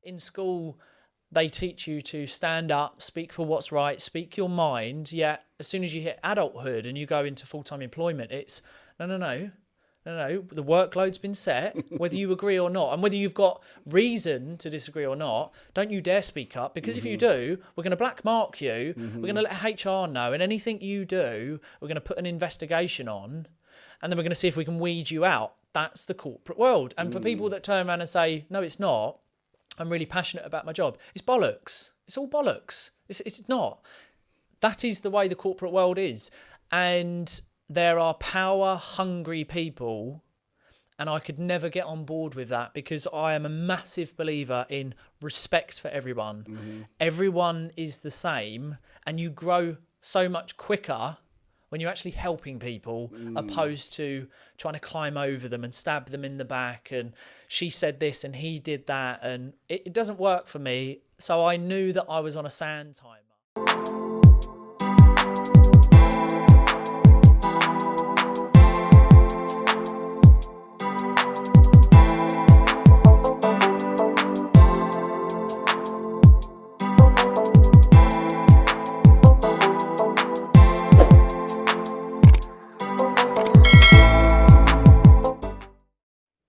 in school, they teach you to stand up, speak for what's right, speak your mind. Yet as soon as you hit adulthood and you go into full-time employment, it's no. The workload's been set, whether you agree or not. And whether you've got reason to disagree or not, don't you dare speak up. Because if you do, we're going to black mark you. We're going to let HR know. And anything you do, we're going to put an investigation on. And then we're going to see if we can weed you out. That's the corporate world. And for people that turn around and say, no, it's not, I'm really passionate about my job, it's bollocks. It's all bollocks. It's not. That is the way the corporate world is. And there are power-hungry people, and I could never get on board with that because I am a massive believer in respect for everyone. Everyone is the same, and you grow so much quicker when you're actually helping people opposed to trying to climb over them and stab them in the back and she said this and he did that, and it doesn't work for me. So I knew that I was on a sand timer.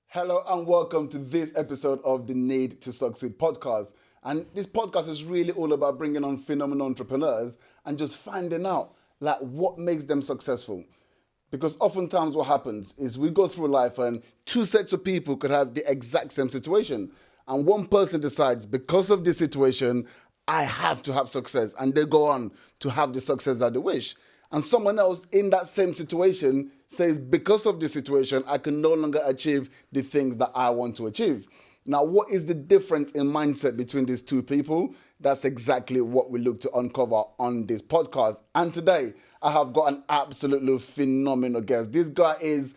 Hello and welcome to this episode of the Need to Succeed podcast. And this podcast is really all about bringing on phenomenal entrepreneurs and just finding out like what makes them successful. Because oftentimes what happens is we go through life and two sets of people could have the exact same situation. And one person decides because of this situation, I have to have success. And they go on to have the success that they wish. And someone else in that same situation says, because of this situation, I can no longer achieve the things that I want to achieve. Now, what is the difference in mindset between these two people? That's exactly what we look to uncover on this podcast. And today, I have got an absolutely phenomenal guest. This guy is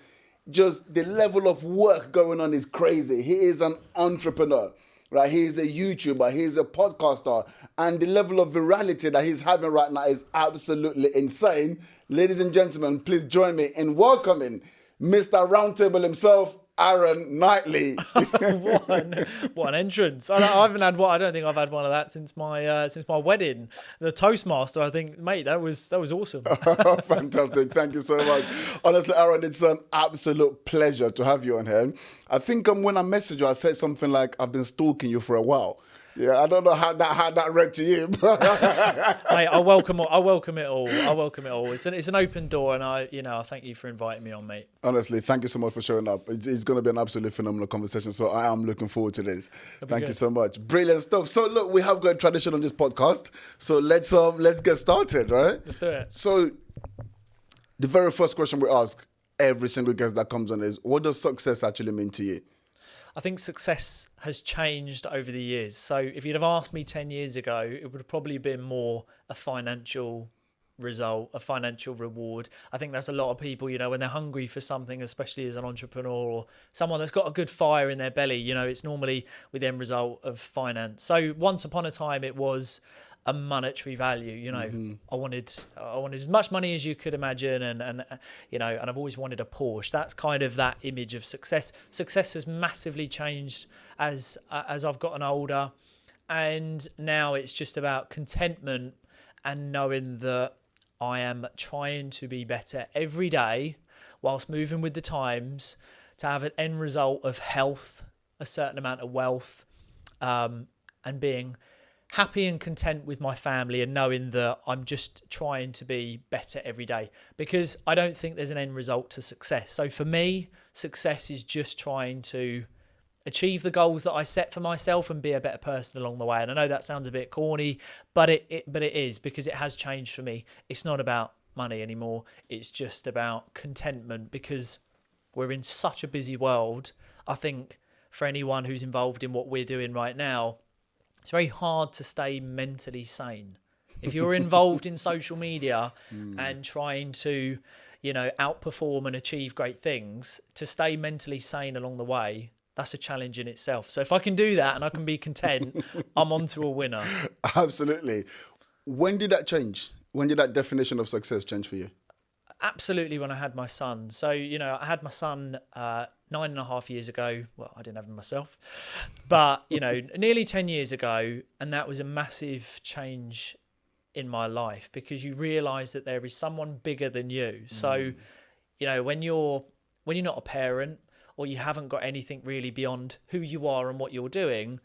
just, the level of work going on is crazy. He is an entrepreneur, right? He is a YouTuber, he is a podcaster, and the level of virality that he's having right now is absolutely insane. Ladies and gentlemen, please join me in welcoming Mr. Roundtable himself, Aaron Knightley. What an entrance! I haven't had one. I don't think I've had one of that since my wedding. The Toastmaster, I think, mate, that was awesome. Fantastic! Thank you so much. Honestly, Aaron, it's an absolute pleasure to have you on here. I think when I messaged you, I said something like, "I've been stalking you for a while." Yeah, I don't know how that read to you. Mate, I welcome it all. It's an open door, and I thank you for inviting me on, mate. Honestly, thank you so much for showing up. It's going to be an absolutely phenomenal conversation, so I am looking forward to this. Thank you so much. Brilliant stuff. So look, we have got a tradition on this podcast, so let's get started, right? Let's do it. So the very first question we ask every single guest that comes on is, what does success actually mean to you? I think success has changed over the years. So if you'd have asked me 10 years ago, it would have probably been more a financial result, a financial reward. I think that's a lot of people, when they're hungry for something, especially as an entrepreneur or someone that's got a good fire in their belly, it's normally with the end result of finance. So once upon a time, it was a monetary value. I wanted as much money as you could imagine, and I've always wanted a Porsche. That's kind of that image of success. Success has massively changed as I've gotten older, and now it's just about contentment and knowing that I am trying to be better every day whilst moving with the times to have an end result of health, a certain amount of wealth, and being happy and content with my family, and knowing that I'm just trying to be better every day, because I don't think there's an end result to success. So for me, success is just trying to achieve the goals that I set for myself and be a better person along the way. And I know that sounds a bit corny, but it is, because it has changed for me. It's not about money anymore. It's just about contentment, because we're in such a busy world. I think for anyone who's involved in what we're doing right now, it's very hard to stay mentally sane. If you're involved in social media and trying to, outperform and achieve great things, to stay mentally sane along the way, that's a challenge in itself. So if I can do that and I can be content, I'm on to a winner. Absolutely. When did that change? When did that definition of success change for you? Absolutely, when I had my son. So, I had my son 9.5 years ago. Well, I didn't have him myself, but, nearly 10 years ago. And that was a massive change in my life, because you realise that there is someone bigger than you. So, when you're not a parent, or you haven't got anything really beyond who you are and what you're doing,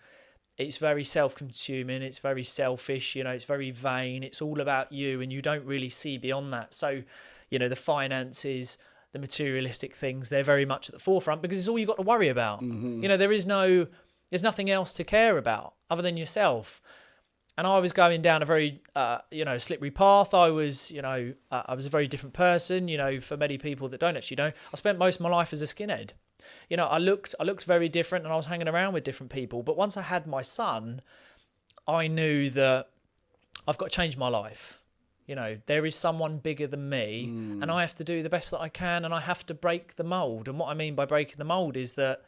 it's very self-consuming, it's very selfish, it's very vain, it's all about you, and you don't really see beyond that. So, the finances, the materialistic things, they're very much at the forefront, because it's all you've got to worry about. There's nothing else to care about other than yourself. And I was going down a very, slippery path. I was a very different person, for many people that don't actually know. I spent most of my life as a skinhead. I looked very different, and I was hanging around with different people. But once I had my son, I knew that I've got to change my life. There is someone bigger than me, and I have to do the best that I can, and I have to break the mold. And what I mean by breaking the mold is that,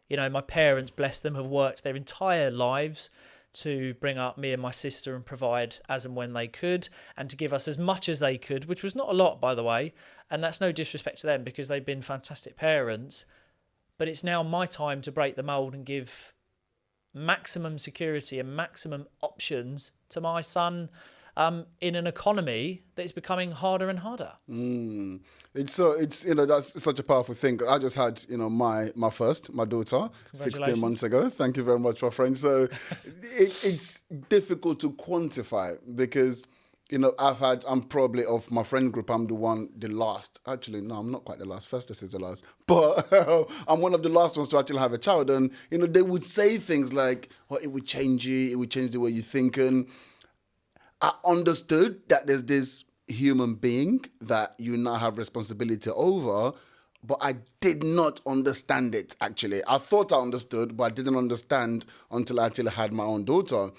my parents, bless them, have worked their entire lives to bring up me and my sister and provide as and when they could, and to give us as much as they could, which was not a lot, by the way. And that's no disrespect to them, because they've been fantastic parents. But it's now my time to break the mold and give maximum security and maximum options to my son, in an economy that is becoming harder and harder. It's that's such a powerful thing. I just had my daughter 16 months ago. Thank you very much, my friend. So it's difficult to quantify, because I'm probably, of my friend group, I'm the last. Actually, no, I'm not quite the last. Festus is the last. But I'm one of the last ones to actually have a child. And, they would say things like, oh, it would change you. It would change the way you think. And I understood that there's this human being that you now have responsibility over, but I did not understand it, actually. I thought I understood, but I didn't understand until I actually had my own daughter.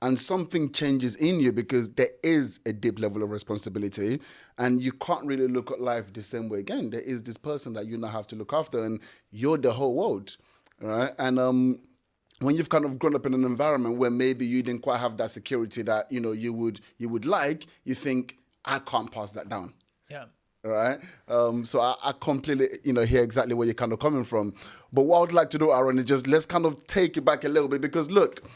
And something changes in you, because there is a deep level of responsibility, and you can't really look at life the same way again. There is this person that you now have to look after, and you're the whole world, right? And when you've kind of grown up in an environment where maybe you didn't quite have that security that you would like, you think, I can't pass that down. Yeah. Right. So I completely hear exactly where you're kind of coming from. But what I would like to do, Aaron, is just let's kind of take it back a little bit, because look,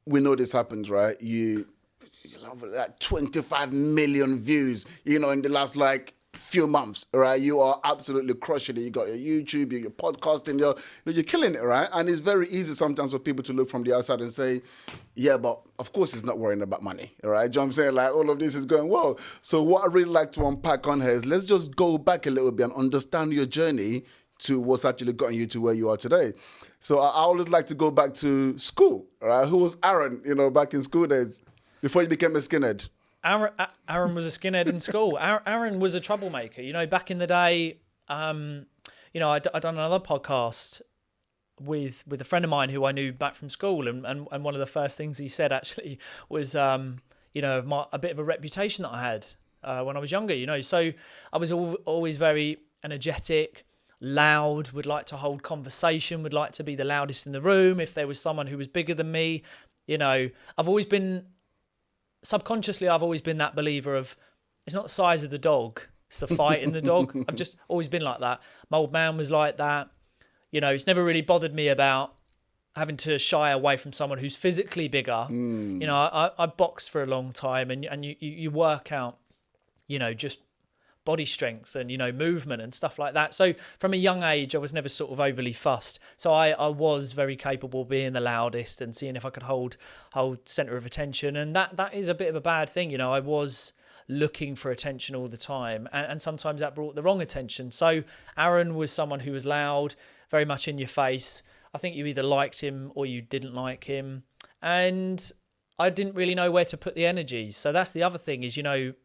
we know this happens, right? You have like 25 million views, in the last few months, right? You are absolutely crushing it. You got your YouTube, your podcasting, you're killing it, right? And it's very easy sometimes for people to look from the outside and say, yeah, but of course he's not worrying about money, right? Do you know what I'm saying? Like, all of this is going well. So what I really like to unpack on here is, let's just go back a little bit and understand your journey to what's actually gotten you to where you are today. So I always like to go back to school, right? Who was Aaron, back in school days, before you became a skinhead? Aaron was a skinhead in school. Aaron was a troublemaker. Back in the day, I'd done another podcast with a friend of mine who I knew back from school, and one of the first things he said actually was, a bit of a reputation that I had when I was younger. So I was always very energetic, loud, would like to hold conversation, would like to be the loudest in the room. If there was someone who was bigger than me, subconsciously, I've always been that believer of, it's not the size of the dog, it's the fight in the dog. I've just always been like that. My old man was like that. It's never really bothered me about having to shy away from someone who's physically bigger. I boxed for a long time, and you work out, just body strength and, movement and stuff like that. So from a young age, I was never sort of overly fussed. So I was very capable of being the loudest and seeing if I could hold centre of attention. And that is a bit of a bad thing. I was looking for attention all the time, and sometimes that brought the wrong attention. So Aaron was someone who was loud, very much in your face. I think you either liked him or you didn't like him. And I didn't really know where to put the energies. So that's the other thing is,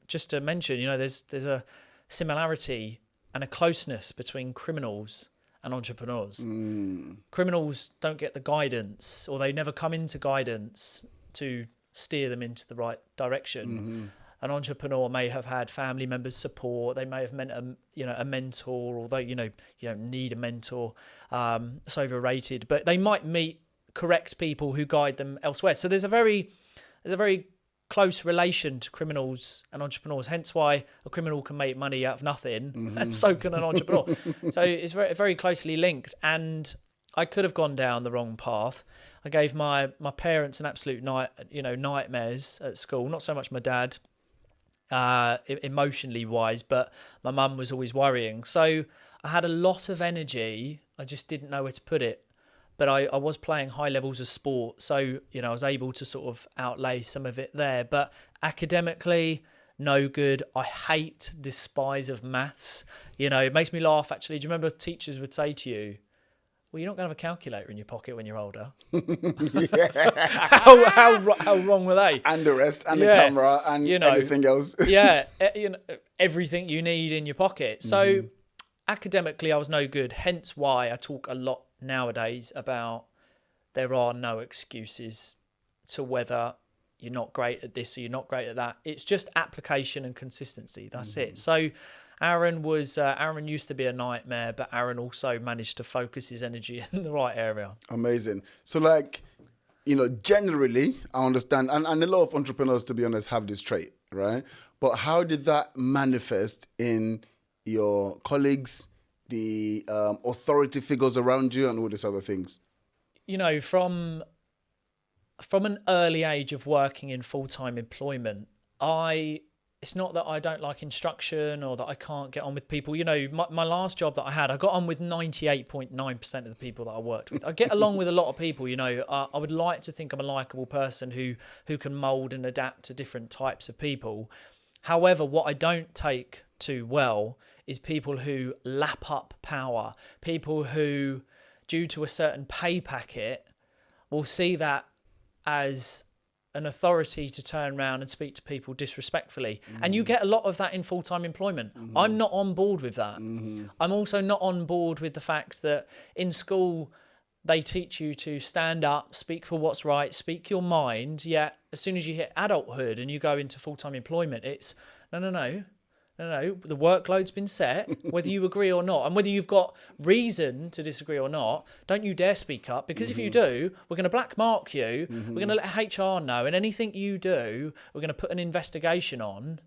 just to mention, there's a similarity and a closeness between criminals and entrepreneurs. Criminals don't get the guidance, or they never come into guidance to steer them into the right direction. An entrepreneur may have had family members' support. They may have met a mentor, although you don't need a mentor. It's overrated, but they might meet correct people who guide them elsewhere. So there's a very close relation to criminals and entrepreneurs, hence why a criminal can make money out of nothing, and so can an entrepreneur. So it's very, very closely linked. And I could have gone down the wrong path. I gave my parents an absolute nightmares at school. Not so much my dad, emotionally wise, but my mum was always worrying. So I had a lot of energy. I just didn't know where to put it. But I was playing high levels of sport, so I was able to sort of outlay some of it there. But academically, no good. I despise of maths. It makes me laugh actually. Do you remember teachers would say to you, "Well, you're not going to have a calculator in your pocket when you're older." how wrong were they? And the rest, and the camera, and anything else. Everything you need in your pocket. So academically, I was no good. Hence why I talk a lot nowadays about there are no excuses to whether you're not great at this or you're not great at that. It's just application and consistency. That's it. So Aaron used to be a nightmare, but Aaron also managed to focus his energy in the right area. Amazing. So generally I understand, and a lot of entrepreneurs, to be honest, have this trait, right? But how did that manifest in your colleagues, the authority figures around you, and all these other things? From an early age of working in full-time employment, it's not that I don't like instruction or that I can't get on with people. My last job that I had, I got on with 98.9% of the people that I worked with. I get along with a lot of people. I would like to think I'm a likable person who can mold and adapt to different types of people. However, what I don't take too well is people who lap up power, people who, due to a certain pay packet, will see that as an authority to turn around and speak to people disrespectfully. And you get a lot of that in full-time employment. I'm not on board with that. I'm also not on board with the fact that in school they teach you to stand up, speak for what's right, speak your mind, yet as soon as you hit adulthood and you go into full-time employment, it's no, the workload's been set, whether you agree or not. And whether you've got reason to disagree or not, don't you dare speak up, because if you do, we're going to black mark you, we're going to let HR know, and anything you do, we're going to put an investigation on,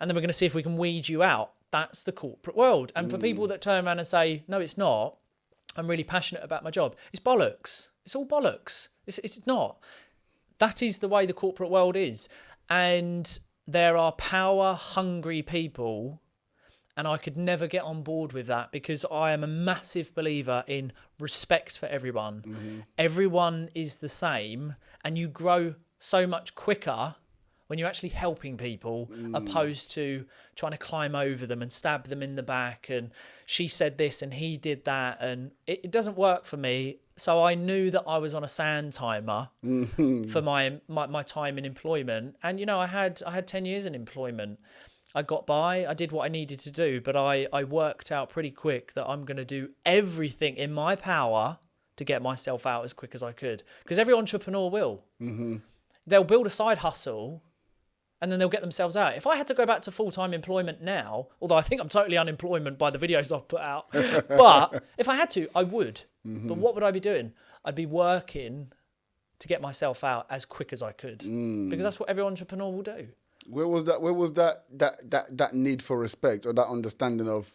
and then we're going to see if we can weed you out. That's the corporate world. And for people that turn around and say, no, it's not, I'm really passionate about my job, it's bollocks. It's all bollocks. It's not. That is the way the corporate world is. And there are power-hungry people, and I could never get on board with that, because I am a massive believer in respect for everyone. Everyone is the same, and you grow so much quicker when you're actually helping people, opposed to trying to climb over them and stab them in the back, and she said this and he did that, and it doesn't work for me. So I knew that I was on a sand timer for my time in employment. And, I had 10 years in employment. I got by, I did what I needed to do, but I worked out pretty quick that I'm going to do everything in my power to get myself out as quick as I could. Because every entrepreneur will. They'll build a side hustle and then they'll get themselves out. If I had to go back to full-time employment now, although I think I'm totally unemployment by the videos I've put out, but if I had to, I would. But what would I be doing? I'd be working to get myself out as quick as I could, because that's what every entrepreneur will do. Where was that need for respect, or that understanding of,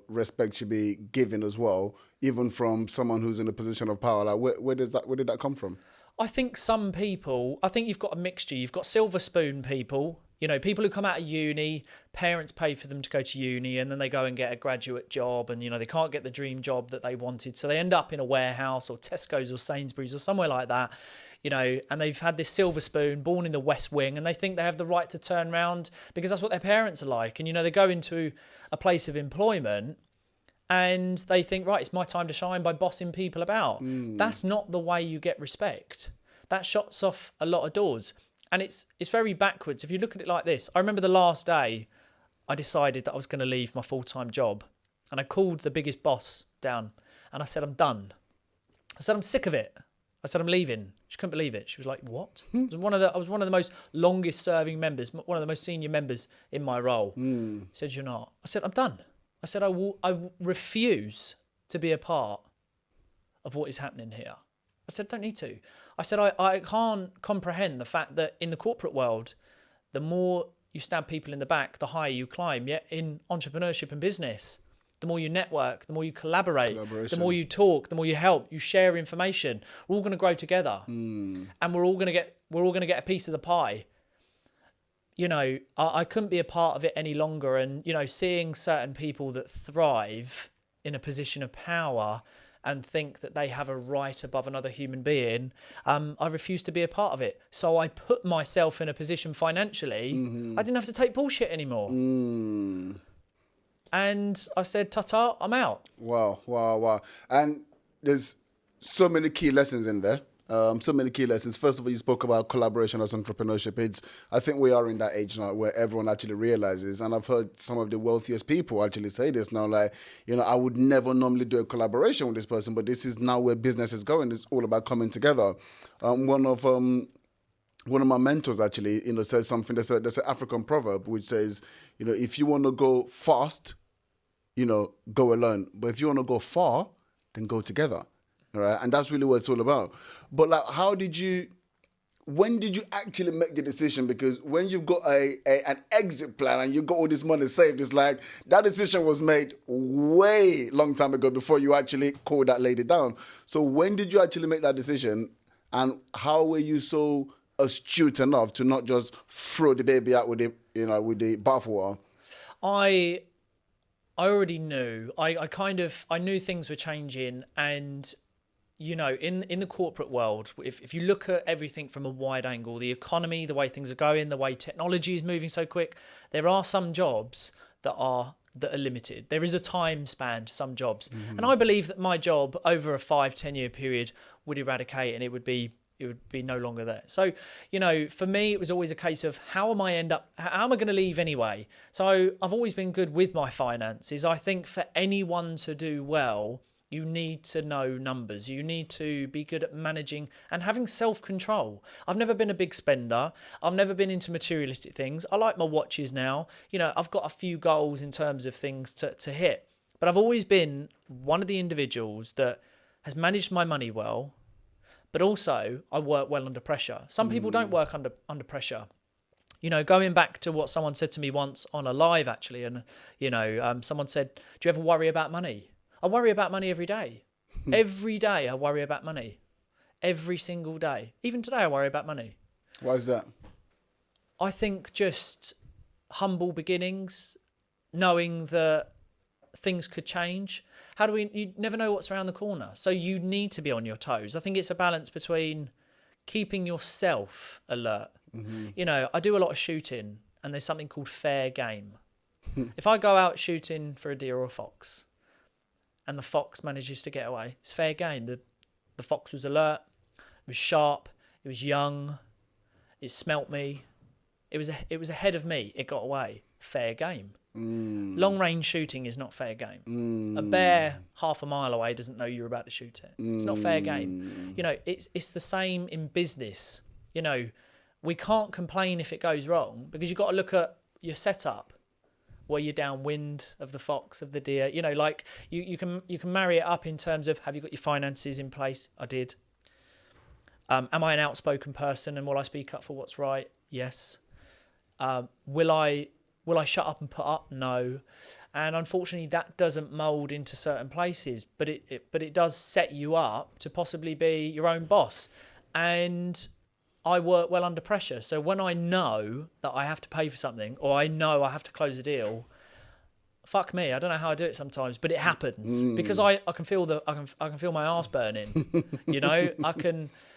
respect should be given as well, even from someone who's in a position of power? Like where did that come from? I think you've got a mixture. You've got silver spoon people, people who come out of uni, parents pay for them to go to uni, and then they go and get a graduate job, and, they can't get the dream job that they wanted. So they end up in a warehouse or Tesco's or Sainsbury's or somewhere like that, and they've had this silver spoon, born in the West Wing, and they think they have the right to turn around because that's what their parents are like. And, they go into a place of employment and they think, right, it's my time to shine by bossing people about. That's not the way you get respect. That shuts off a lot of doors. And it's very backwards. If you look at it like this, I remember the last day I decided that I was going to leave my full-time job. And I called the biggest boss down and I said, I'm done. I said, I'm sick of it. I said, I'm leaving. She couldn't believe it. She was like, what? I was one of the most longest serving members, one of the most senior members in my role. She said, you're not. I said, I'm done. I said, I refuse to be a part of what is happening here. I said, don't need to. I said, I can't comprehend the fact that in the corporate world, the more you stab people in the back, the higher you climb. Yet in entrepreneurship and business, the more you network, the more you collaborate, the more you talk, the more you help, you share information. We're all going to grow together, and we're all going to get a piece of the pie. You know, I couldn't be a part of it any longer. And, you know, seeing certain people that thrive in a position of power and think that they have a right above another human being, I refuse to be a part of it. So I put myself in a position financially, I didn't have to take bullshit anymore. And I said, ta-ta, I'm out. Wow. And there's so many key lessons in there. First of all, you spoke about collaboration as entrepreneurship. I think we are in that age now where everyone actually realizes, and I've heard some of the wealthiest people actually say this now, like, you know, I would never normally do a collaboration with this person, but this is now where business is going. It's all about coming together. One of my mentors actually, you know, says something. There's an African proverb which says, you know, if you want to go fast, you know, go alone. But if you want to go far, then go together. All right. And that's really what it's all about. But like, when did you actually make the decision? Because when you've got an exit plan and you've got all this money saved, it's like that decision was made way long time ago before you actually called that lady down. So when did you actually make that decision? And how were you so astute enough to not just throw the baby out with the bathwater? I already knew. I knew things were changing, and you know, in the corporate world, if you look at everything from a wide angle, the economy, the way things are going, the way technology is moving so quick, there are some jobs that are limited. There is a time span to some jobs, and I believe that my job over a 5-10 year period would eradicate, and it would be no longer there. So, you know, for me, it was always a case of how am I going to leave anyway? So I've always been good with my finances. I think for anyone to do well, you need to know numbers. You need to be good at managing and having self-control. I've never been a big spender. I've never been into materialistic things. I like my watches now. You know, I've got a few goals in terms of things to hit. But I've always been one of the individuals that has managed my money well, but also I work well under pressure. Some people don't work under pressure. You know, going back to what someone said to me once on a live, actually, and, you know, someone said, do you ever worry about money? I worry about money every day. Every day I worry about money. Every single day. Even today I worry about money. Why is that? I think just humble beginnings, knowing that things could change. You never know what's around the corner. So you need to be on your toes. I think it's a balance between keeping yourself alert. You know, I do a lot of shooting, and there's something called fair game. If I go out shooting for a deer or a fox, and the fox manages to get away, it's fair game. The fox was alert, it was sharp, it was young, it smelt me, it was ahead of me, it got away. Fair game. Long range shooting is not fair game. A bear half a mile away doesn't know you're about to shoot it. It's not fair game. You know, it's the same in business. You know, we can't complain if it goes wrong, because you've got to look at your setup. Were you downwind of the fox, of the deer? You know, like you can marry it up in terms of, have you got your finances in place? I did. Am I an outspoken person, and will I speak up for what's right? Yes. Will I shut up and put up? No. And unfortunately, that doesn't mould into certain places, but it does set you up to possibly be your own boss. And I work well under pressure. So when I know that I have to pay for something, or I know I have to close a deal, fuck me, I don't know how I do it sometimes, but it happens because I can feel I can feel my arse burning. You know,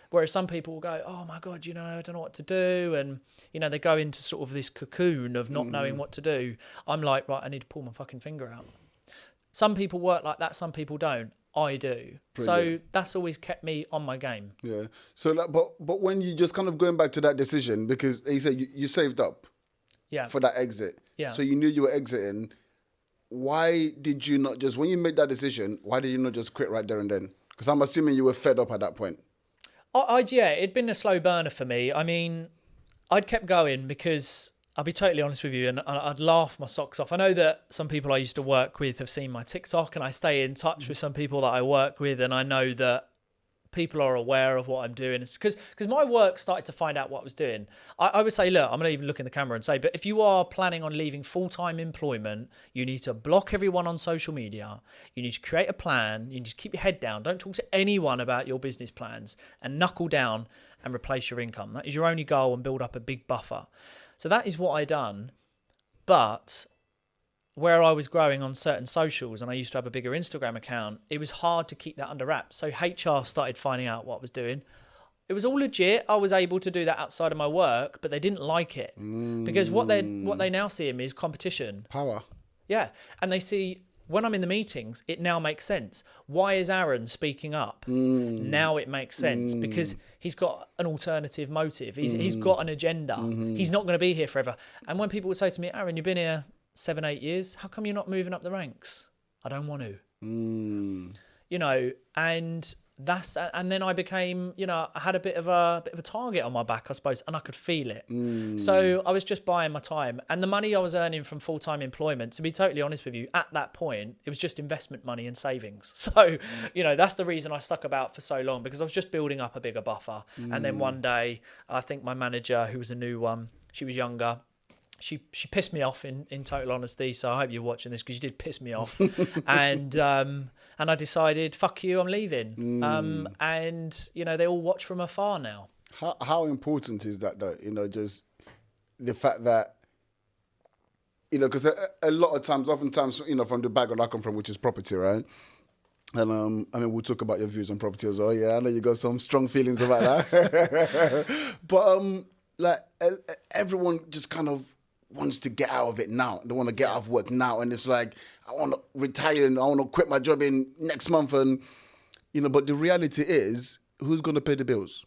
whereas some people will go, oh my God, you know, I don't know what to do. And, you know, they go into sort of this cocoon of not knowing what to do. I'm like, right, I need to pull my fucking finger out. Some people work like that. Some people don't. I do. Brilliant. So that's always kept me on my game. Yeah. So, like, but when you just kind of going back to that decision, because you said you saved up for that exit. Yeah. So you knew you were exiting. Why did you not just, when you made that decision, why did you not just quit right there and then? Because I'm assuming you were fed up at that point. Yeah, it'd been a slow burner for me. I mean, I'd kept going because, I'll be totally honest with you, and I'd laugh my socks off. I know that some people I used to work with have seen my TikTok, and I stay in touch with some people that I work with, and I know that people are aware of what I'm doing. It's because my work started to find out what I was doing. I would say, look, I'm going to even look in the camera and say, but if you are planning on leaving full-time employment, you need to block everyone on social media. You need to create a plan. You need to keep your head down. Don't talk to anyone about your business plans, and knuckle down and replace your income. That is your only goal, and build up a big buffer. So that is what I done. But where I was growing on certain socials, and I used to have a bigger Instagram account, it was hard to keep that under wraps. So HR started finding out what I was doing. It was all legit. I was able to do that outside of my work, but they didn't like it because what they now see in me is competition. Power. Yeah. And they see when I'm in the meetings, it now makes sense. Why is Aaron speaking up? Now it makes sense because he's got an alternative motive. He's got an agenda. He's not going to be here forever. And when people would say to me, Aaron, you've been here 7-8 years, how come you're not moving up the ranks? I don't want to. You know, and then I became, you know, I had a bit of a target on my back, I suppose, and I could feel it. So I was just buying my time, and the money I was earning from full-time employment, to be totally honest with you, at that point, it was just investment money and savings. So, you know, that's the reason I stuck about for so long, because I was just building up a bigger buffer. And then one day, I think my manager, who was a new one, she was younger, she pissed me off in total honesty. So I hope you're watching this, because you did piss me off. And I decided, fuck you, I'm leaving. And, you know, they all watch from afar now. How important is that though? You know, just the fact that, you know, because a lot of times, oftentimes, you know, from the background I come from, which is property, right? And I mean, we'll talk about your views on property as well. Yeah, I know you got some strong feelings about that. But like everyone just kind of wants to get out of it now. They want to get out of work now, and it's like, I want to retire and I want to quit my job in next month, and you know. But the reality is, who's going to pay the bills?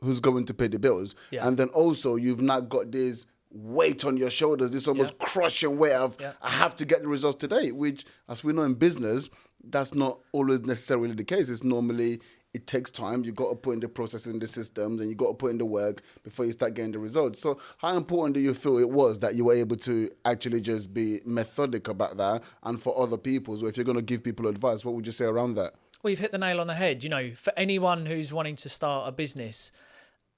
Who's going to pay the bills? Yeah. And then also, you've not got this weight on your shoulders, this almost crushing weight of, I have to get the results today, which, as we know in business, that's not always necessarily the case. It's normally, it takes time. You got to put in the processes in the systems, and you got to put in the work before you start getting the results. So how important do you feel it was that you were able to actually just be methodic about that? And for other people, so if you're going to give people advice, what would you say around that? Well, you've hit the nail on the head. You know, for anyone who's wanting to start a business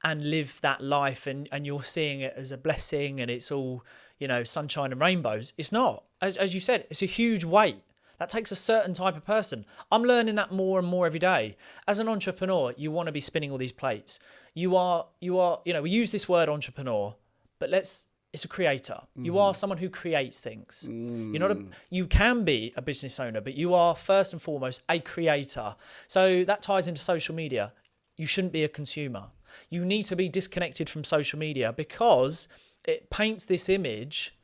and live that life, and you're seeing it as a blessing and it's all, you know, sunshine and rainbows, it's not. As you said, it's a huge weight. That takes a certain type of person. I'm learning that more and more every day. As an entrepreneur, you want to be spinning all these plates. You are, you know, we use this word entrepreneur, but it's a creator. You are someone who creates things. You can be a business owner, but you are first and foremost a creator. So that ties into social media. You shouldn't be a consumer. You need to be disconnected from social media, because it paints this image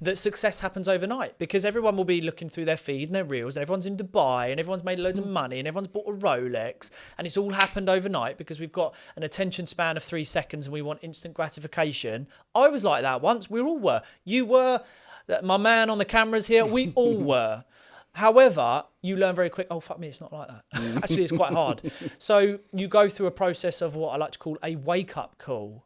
that success happens overnight, because everyone will be looking through their feed and their reels, and everyone's in Dubai, and everyone's made loads of money, and everyone's bought a Rolex, and it's all happened overnight because we've got an attention span of 3 seconds and we want instant gratification. I was like that once. We all were. You were. My man on the cameras here, we all were. However, you learn very quick, oh, fuck me, it's not like that. Actually, it's quite hard. So you go through a process of what I like to call a wake-up call.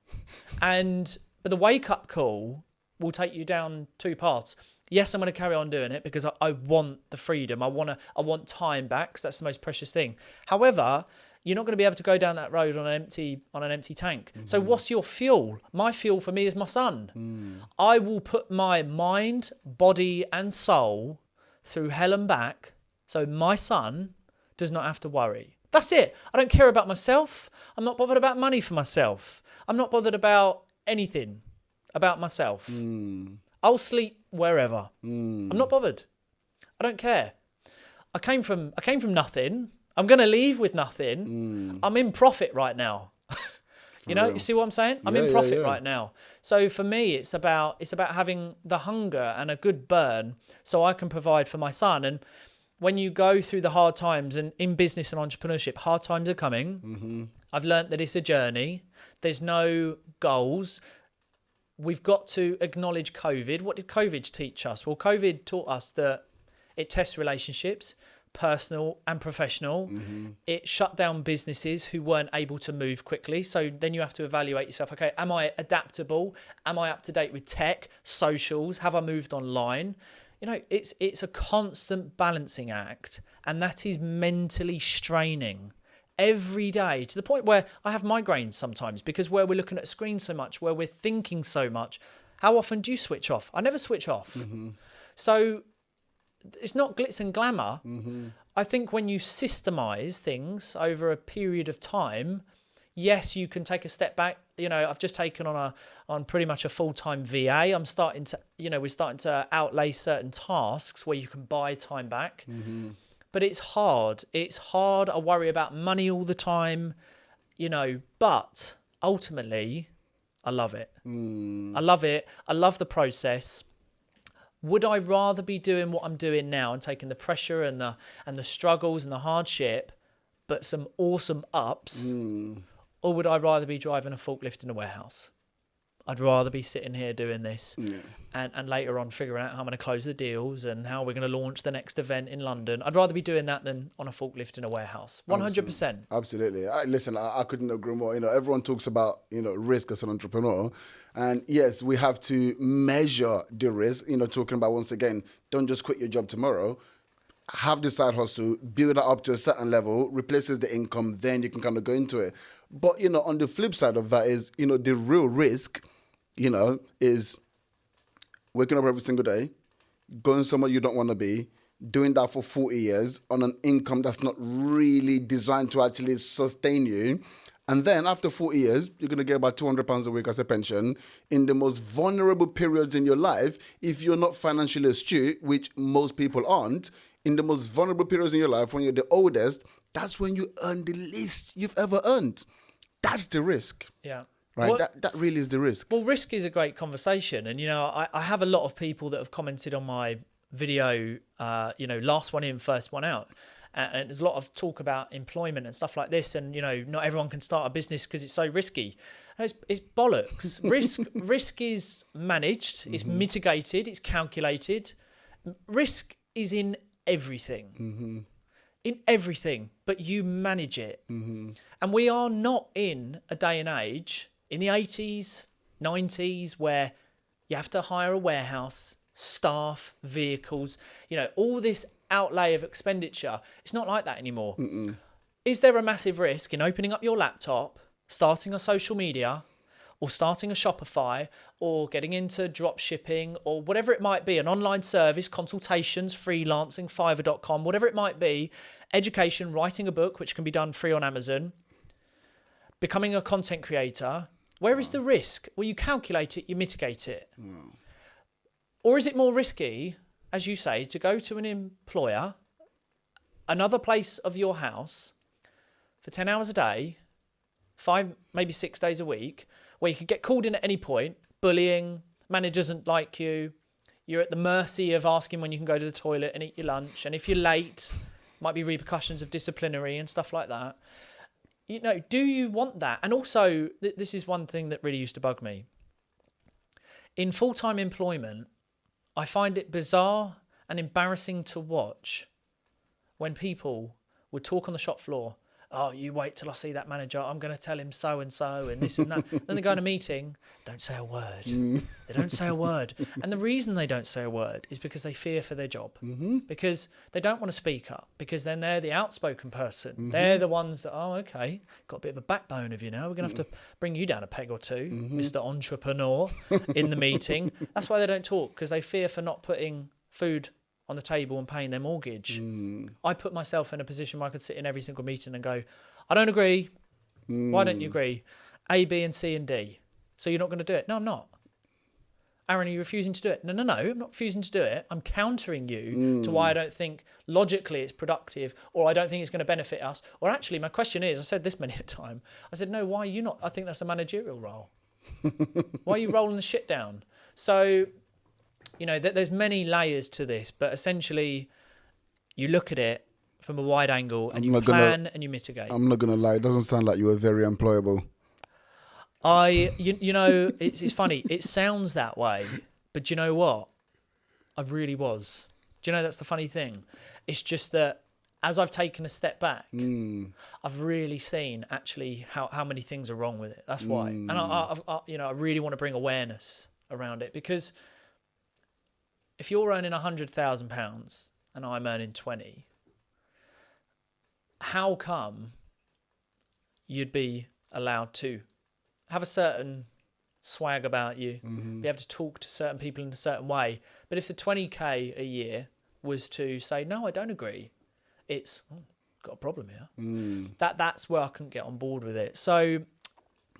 But the wake-up call will take you down 2 paths. Yes, I'm going to carry on doing it because I want the freedom. I want time back, because that's the most precious thing. However, you're not going to be able to go down that road on an empty tank. So what's your fuel? My fuel for me is my son. I will put my mind, body and soul through hell and back, so my son does not have to worry. That's it. I don't care about myself. I'm not bothered about money for myself. I'm not bothered about anything about myself. I'll sleep wherever. I'm not bothered. I don't care. I came from nothing. I'm going to leave with nothing. I'm in profit right now. You see what I'm saying? I'm in profit right now. So for me, it's about having the hunger and a good burn so I can provide for my son. And when you go through the hard times, and in business and entrepreneurship, hard times are coming. I've learned that it's a journey. There's no goals. We've got to acknowledge COVID. What did COVID teach us? Well, COVID taught us that it tests relationships, personal and professional. It shut down businesses who weren't able to move quickly. So then you have to evaluate yourself. Okay, am I adaptable? Am I up to date with tech, socials? Have I moved online? You know, it's a constant balancing act, and that is mentally straining every day, to the point where I have migraines sometimes, because where we're looking at a screen so much, where we're thinking so much. How often do you switch off? I never switch off. So it's not glitz and glamour. I think when you systemize things over a period of time, yes, you can take a step back. You know, I've just taken on pretty much a full-time VA. I'm starting to, we're starting to outlay certain tasks where you can buy time back. But it's hard. It's hard. I worry about money all the time, but ultimately I love it. I love it. I love the process. Would I rather be doing what I'm doing now and taking the pressure and the struggles and the hardship, but some awesome ups? Or would I rather be driving a forklift in a warehouse? I'd rather be sitting here doing this and later on figuring out how I'm going to close the deals and how we're going to launch the next event in London. I'd rather be doing that than on a forklift in a warehouse. 100%. Absolutely. Listen, I couldn't agree more. Everyone talks about, risk as an entrepreneur. And yes, we have to measure the risk, talking about, once again, don't just quit your job tomorrow. Have the side hustle, build it up to a certain level, replaces the income, then you can kind of go into it. But, on the flip side of that is, the real risk, is waking up every single day, going somewhere you don't want to be, doing that for 40 years on an income that's not really designed to actually sustain you. And then after 40 years, you're going to get about £200 a week as a pension in the most vulnerable periods in your life. If you're not financially astute, which most people aren't, in the most vulnerable periods in your life, when you're the oldest, that's when you earn the least you've ever earned. That's the risk. Yeah. Right, Well, that really is the risk. Well, risk is a great conversation. And, I have a lot of people that have commented on my video, last one in, first one out. And there's a lot of talk about employment and stuff like this. And, not everyone can start a business because it's so risky. And it's bollocks. Risk is managed, it's mitigated, it's calculated. Risk is in everything. In everything, but you manage it. And we are not in a day and age in the 80s, 90s, where you have to hire a warehouse, staff, vehicles, all this outlay of expenditure. It's not like that anymore. Is there a massive risk in opening up your laptop, starting a social media, or starting a Shopify, or getting into drop shipping, or whatever it might be, an online service, consultations, freelancing, Fiverr.com, whatever it might be, education, writing a book, which can be done free on Amazon, becoming a content creator? Where is the risk? Well, you calculate it, you mitigate it. Or is it more risky, as you say, to go to an employer, another place of your house, for 10 hours a day, 5, maybe 6 days a week, where you could get called in at any point, bullying, manager doesn't like you, you're at the mercy of asking when you can go to the toilet and eat your lunch, and if you're late, might be repercussions of disciplinary and stuff like that. Do you want that? And also, this is one thing that really used to bug me. In full-time employment, I find it bizarre and embarrassing to watch when people would talk on the shop floor. Oh, you wait till I see that manager. I'm going to tell him so and so and this and that. Then they go in a meeting, don't say a word. They don't say a word. And the reason they don't say a word is because they fear for their job. Because they don't want to speak up. Because then they're the outspoken person. They're the ones that, okay, got a bit of a backbone of you now. We're going to have to bring you down a peg or two, Mr. Entrepreneur, in the meeting. That's why they don't talk, because they fear for not putting food on the table and paying their mortgage. I put myself in a position where I could sit in every single meeting and go, I don't agree. Why don't you agree? A, B, and C, and D. So you're not going to do it? No, I'm not. Aaron, are you refusing to do it? No, I'm not refusing to do it. I'm countering you to why I don't think logically it's productive, or I don't think it's going to benefit us. Or actually, my question is, I said this many a time, I said, no, why are you not? I think that's a managerial role. Why are you rolling the shit down? So, there's many layers to this, but essentially you look at it from a wide angle and you plan and you mitigate. I'm not going to lie. It doesn't sound like you were very employable. It's funny. It sounds that way, but you know what? I really was. Do you know that's the funny thing? It's just that as I've taken a step back, I've really seen actually how many things are wrong with it. That's why. And I really want to bring awareness around it, because if you're earning £100,000 and I'm earning 20, how come you'd be allowed to have a certain swag about you, be able to talk to certain people in a certain way. But if the 20k a year was to say, no, I don't agree, it's got a problem here. That's where I couldn't get on board with it. So,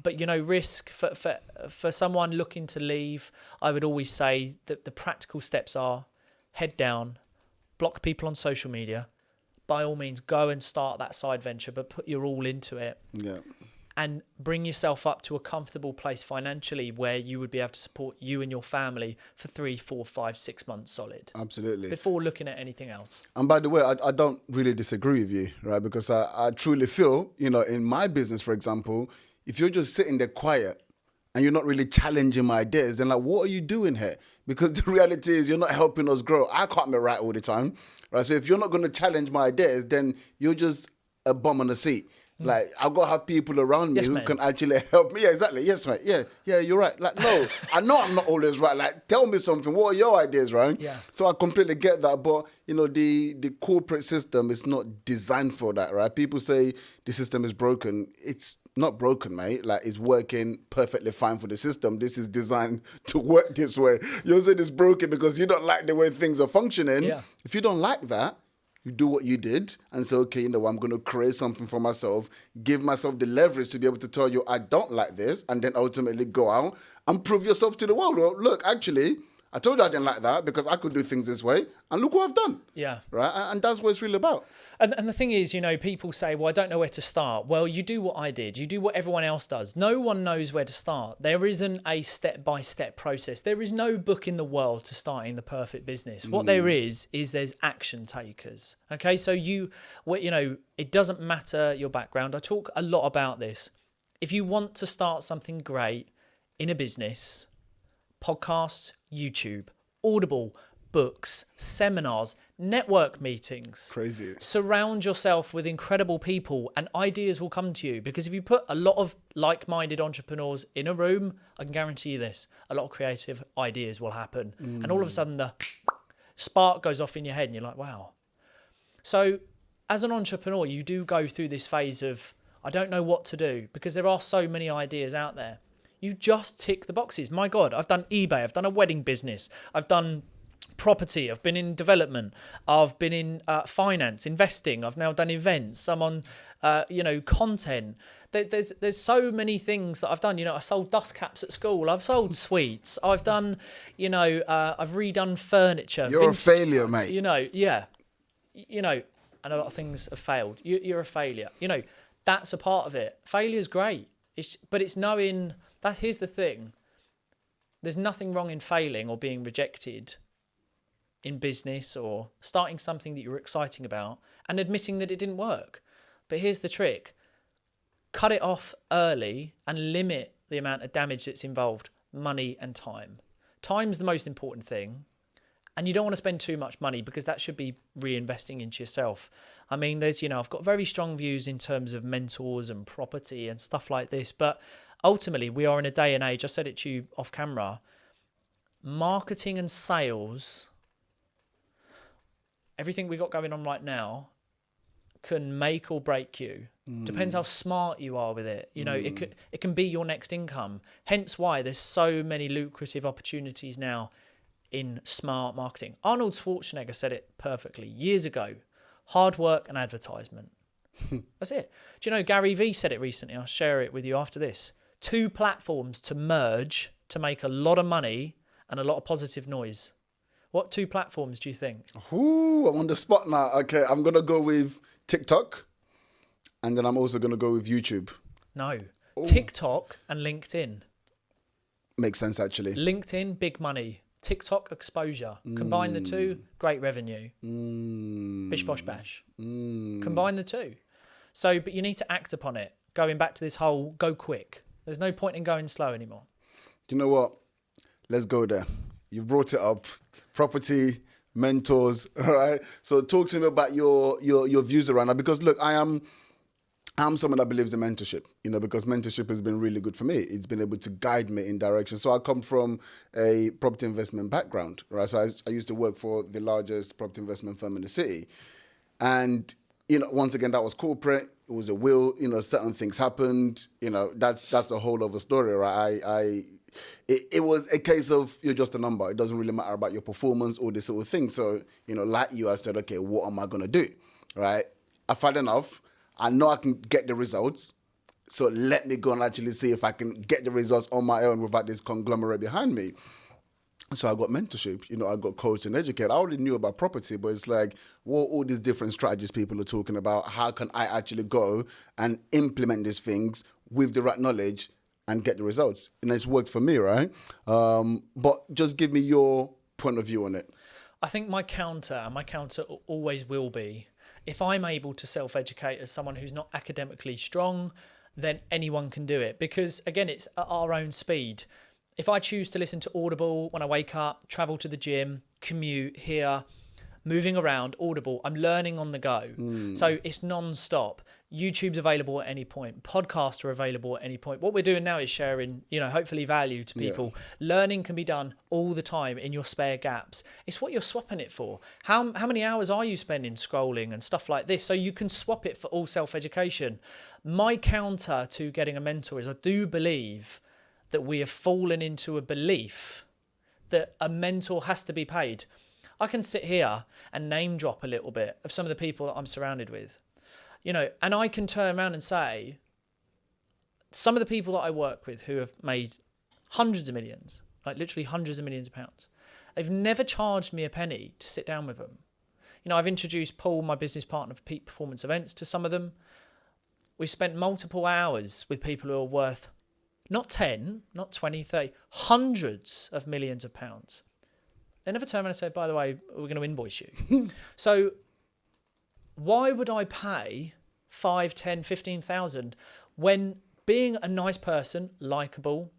but risk for someone looking to leave, I would always say that the practical steps are head down, block people on social media. By all means, go and start that side venture, but put your all into it. Yeah. And bring yourself up to a comfortable place financially where you would be able to support you and your family for 3, 4, 5, 6 months solid. Absolutely. Before looking at anything else. And by the way, I don't really disagree with you, right? Because I truly feel, in my business, for example, if you're just sitting there quiet and you're not really challenging my ideas, then what are you doing here? Because the reality is you're not helping us grow. I can't be right all the time, right? So if you're not going to challenge my ideas, then you're just a bum on a seat. I've got to have people around me who can actually help me. Yeah, exactly. Yes, mate. Yeah, you're right. No, I know I'm not always right. Tell me something. What are your ideas, right? Yeah. So I completely get that. But, the corporate system is not designed for that, right? People say the system is broken. It's not broken, mate. It's working perfectly fine for the system. This is designed to work this way. You're saying it's broken because you don't like the way things are functioning. Yeah. If you don't like that, you do what you did and say, okay, I'm going to create something for myself, give myself the leverage to be able to tell you I don't like this, and then ultimately go out and prove yourself to the world. Well, look, actually, I told you I didn't like that because I could do things this way, and look what I've done. Yeah. Right? And that's what it's really about. And the thing is, people say, well, I don't know where to start. Well, you do what I did. You do what everyone else does. No one knows where to start. There isn't a step-by-step process. There is no book in the world to starting the perfect business. What there is there's action takers. Okay, so it doesn't matter your background. I talk a lot about this. If you want to start something great in a business, podcast, YouTube, Audible, books, seminars, network meetings. Crazy. Surround yourself with incredible people and ideas will come to you. Because if you put a lot of like-minded entrepreneurs in a room, I can guarantee you this, a lot of creative ideas will happen. And all of a sudden the spark goes off in your head and you're like, wow. So as an entrepreneur, you do go through this phase of, I don't know what to do because there are so many ideas out there. You just tick the boxes. My God, I've done eBay. I've done a wedding business. I've done property. I've been in development. I've been in finance, investing. I've now done events. I'm on, content. There's so many things that I've done. I sold dust caps at school. I've sold sweets. I've done, I've redone furniture. You're a failure, mate. Yeah. And a lot of things have failed. You're a failure. That's a part of it. Failure is great. But it's knowing that here's the thing. There's nothing wrong in failing or being rejected in business or starting something that you're exciting about and admitting that it didn't work. But here's the trick. Cut it off early and limit the amount of damage that's involved, money and time. Time's the most important thing. And you don't want to spend too much money because that should be reinvesting into yourself. I mean, I've got very strong views in terms of mentors and property and stuff like this. But ultimately, we are in a day and age, I said it to you off camera, marketing and sales, everything we got going on right now can make or break you. Depends how smart you are with it. It can be your next income. Hence why there's so many lucrative opportunities now in smart marketing. Arnold Schwarzenegger said it perfectly years ago. Hard work and advertisement. That's it. Do you know Gary Vee said it recently? I'll share it with you after this. 2 platforms to merge to make a lot of money and a lot of positive noise. What 2 platforms do you think? Ooh, I'm on the spot now. Okay, I'm going to go with TikTok and then I'm also going to go with YouTube. No. Ooh. TikTok and LinkedIn. Makes sense, actually. LinkedIn, big money. TikTok exposure. Combine the 2, great revenue. Bish, bosh, bash. Combine the 2. So, but you need to act upon it. Going back to this whole go quick. There's no point in going slow anymore. Do you know what? Let's go there. You brought it up. Property, mentors, all right? So talk to me about your views around that. Because look, I'm someone that believes in mentorship, because mentorship has been really good for me. It's been able to guide me in direction. So I come from a property investment background, right? So I used to work for the largest property investment firm in the city. And, once again, that was corporate. it was a will, certain things happened, that's a whole other story, right? It was a case of you're just a number. It doesn't really matter about your performance or this sort of thing. So, like you, I said, okay, what am I going to do, right? I've had enough. I know I can get the results. So let me go and actually see if I can get the results on my own without this conglomerate behind me. So I got mentorship, I got coach and educate. I already knew about property, but it's like, what all these different strategies people are talking about? How can I actually go and implement these things with the right knowledge and get the results? And it's worked for me, right? But just give me your point of view on it. I think my counter always will be, if I'm able to self-educate as someone who's not academically strong, then anyone can do it. Because again, it's at our own speed. If I choose to listen to Audible when I wake up, travel to the gym, commute here, moving around, Audible, I'm learning on the go. So it's non-stop. YouTube's available at any point. Podcasts are available at any point. What we're doing now is sharing, hopefully value to people. Yeah. Learning can be done all the time in your spare gaps. It's what you're swapping it for. How many hours are you spending scrolling and stuff like this? So you can swap it for all self-education. My counter to getting a mentor is I do believe that we have fallen into a belief that a mentor has to be paid. I can sit here and name drop a little bit of some of the people that I'm surrounded with, and I can turn around and say, some of the people that I work with who have made hundreds of millions, like literally hundreds of millions of pounds, they've never charged me a penny to sit down with them. I've introduced Paul, my business partner for Peak Performance Events, to some of them. We've spent multiple hours with people who are worth not 10, not 20, 30, hundreds of millions of pounds. They never turn around and say, by the way, we're going to invoice you. So why would I pay 5, 10, 15,000 when being a nice person, likable,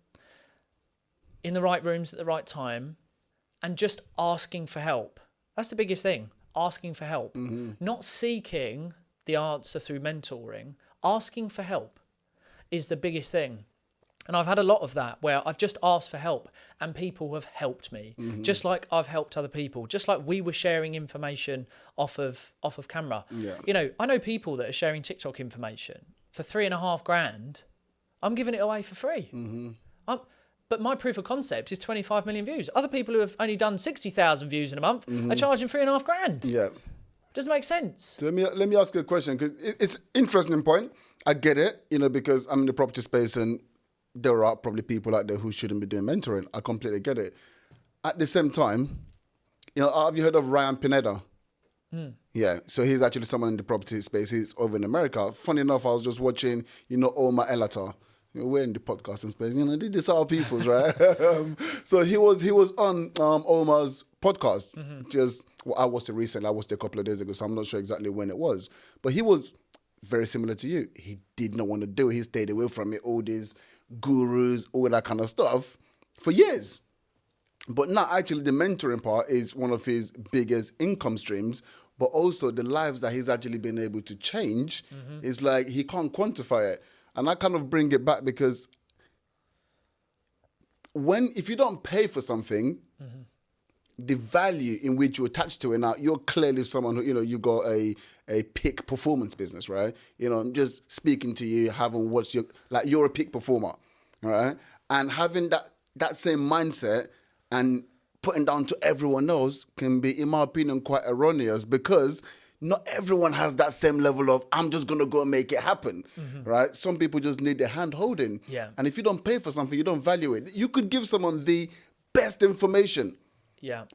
in the right rooms at the right time, and just asking for help? That's the biggest thing, asking for help. Not seeking the answer through mentoring. Asking for help is the biggest thing. And I've had a lot of that where I've just asked for help and people have helped me, just like I've helped other people, just like we were sharing information off of camera. Yeah. I know people that are sharing TikTok information for $3,500. I'm giving it away for free. But my proof of concept is 25 million views. Other people who have only done 60,000 views in a month are charging $3,500. Yeah. Doesn't make sense. So let me ask you a question, because it's an interesting point. I get it, because I'm in the property space and there are probably people out there who shouldn't be doing mentoring. I completely get it. At the same time, have you heard of Ryan Pineda? Yeah, so he's actually someone in the property space. He's over in America. Funny enough, I was just watching, Omar Elatar. We're in the podcasting space. These are our peoples, right? So he was on Omar's podcast. I watched it recently. I watched it a couple of days ago, so I'm not sure exactly when it was. But he was very similar to you. He did not want to do it. He stayed away from it. All these gurus, all that kind of stuff for years. But now actually the mentoring part is one of his biggest income streams, but also the lives that he's actually been able to change is like he can't quantify it. And I kind of bring it back because if you don't pay for something, the value in which you attach to it, now you're clearly someone who, you got a peak performance business, right? I'm just speaking to you, having watched you're a peak performer, all right? And having that same mindset and putting down to everyone else can be, in my opinion, quite erroneous, because not everyone has that same level of, I'm just going to go and make it happen, right? Some people just need the hand holding. Yeah. And if you don't pay for something, you don't value it. You could give someone the best information,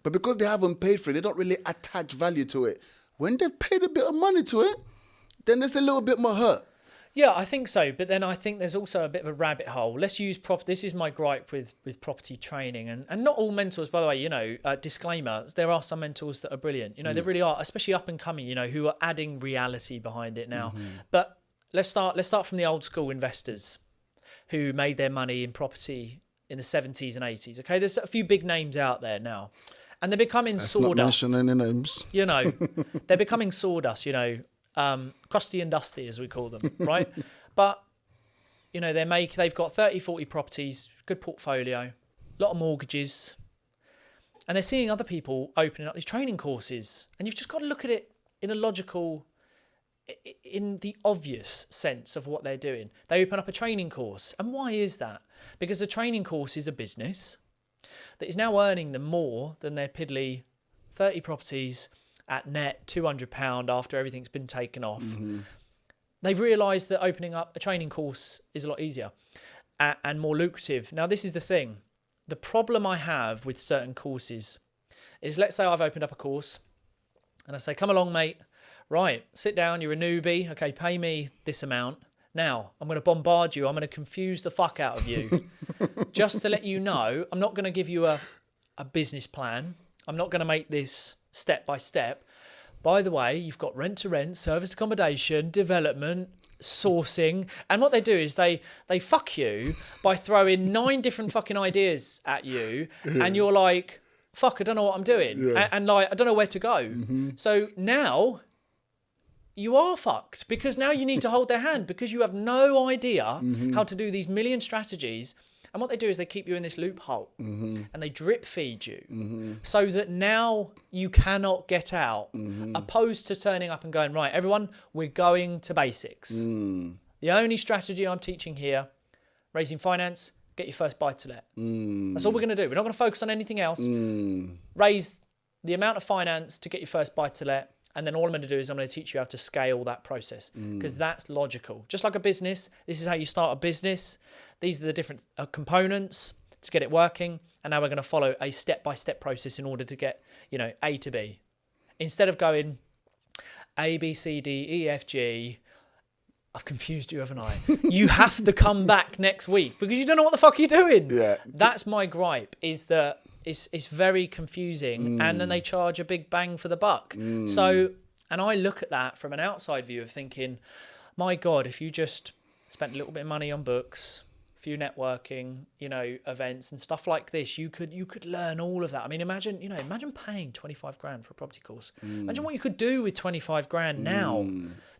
but because they haven't paid for it, they don't really attach value to it. When they've paid a bit of money to it, then there's a little bit more hurt. Yeah, I think so. But then I think there's also a bit of a rabbit hole. Let's use this is my gripe with property training. And not all mentors, by the way, disclaimer, there are some mentors that are brilliant. They really are, especially up and coming, who are adding reality behind it now. But let's start from the old school investors who made their money in property in the 70s and 80s. Okay, there's a few big names out there now. And they're becoming sawdust. Not mention any names. They're becoming sawdust, crusty and dusty, as we call them, right? But, they've got 30, 40 properties, good portfolio, a lot of mortgages. And they're seeing other people opening up these training courses. And you've just got to look at it in a logical in the obvious sense of what they're doing. They open up a training course. And why is that? Because the training course is a business that is now earning them more than their piddly 30 properties at net £200 after everything's been taken off. They've realised that opening up a training course is a lot easier and more lucrative. Now, this is the thing. The problem I have with certain courses is, let's say I've opened up a course and I say, come along, mate. Right, sit down. You're a newbie. Okay, pay me this amount. Now, I'm going to bombard you. I'm going to confuse the fuck out of you. Just to let you know, I'm not going to give you a business plan. I'm not going to make this step by step. By the way, you've got rent to rent, service accommodation, development, sourcing. And what they do is they fuck you by throwing 9 different fucking ideas at you. And you're like, fuck, I don't know what I'm doing. Yeah. And like, I don't know where to go. So now you are fucked, because now you need to hold their hand, because you have no idea how to do these million strategies. And what they do is they keep you in this loophole and they drip feed you so that now you cannot get out, opposed to turning up and going, right, everyone, we're going to basics. The only strategy I'm teaching here, raising finance, get your first buy to let. That's all we're going to do. We're not going to focus on anything else. Raise the amount of finance to get your first buy to let. And then all I'm going to do is I'm going to teach you how to scale that process, because that's logical. Just like a business, this is how you start a business. These are the different components to get it working. And now we're going to follow a step-by-step process in order to get, A to B. Instead of going A, B, C, D, E, F, G, I've confused you, haven't I? You have to come back next week because you don't know what the fuck you're doing. Yeah. That's my gripe, is that it's very confusing, and then they charge a big bang for the buck. So, and I look at that from an outside view of thinking, my God, if you just spent a little bit of money on books, a few networking, events and stuff like this, you could learn all of that. I mean, imagine paying 25 grand for a property course. Imagine what you could do with 25 grand now.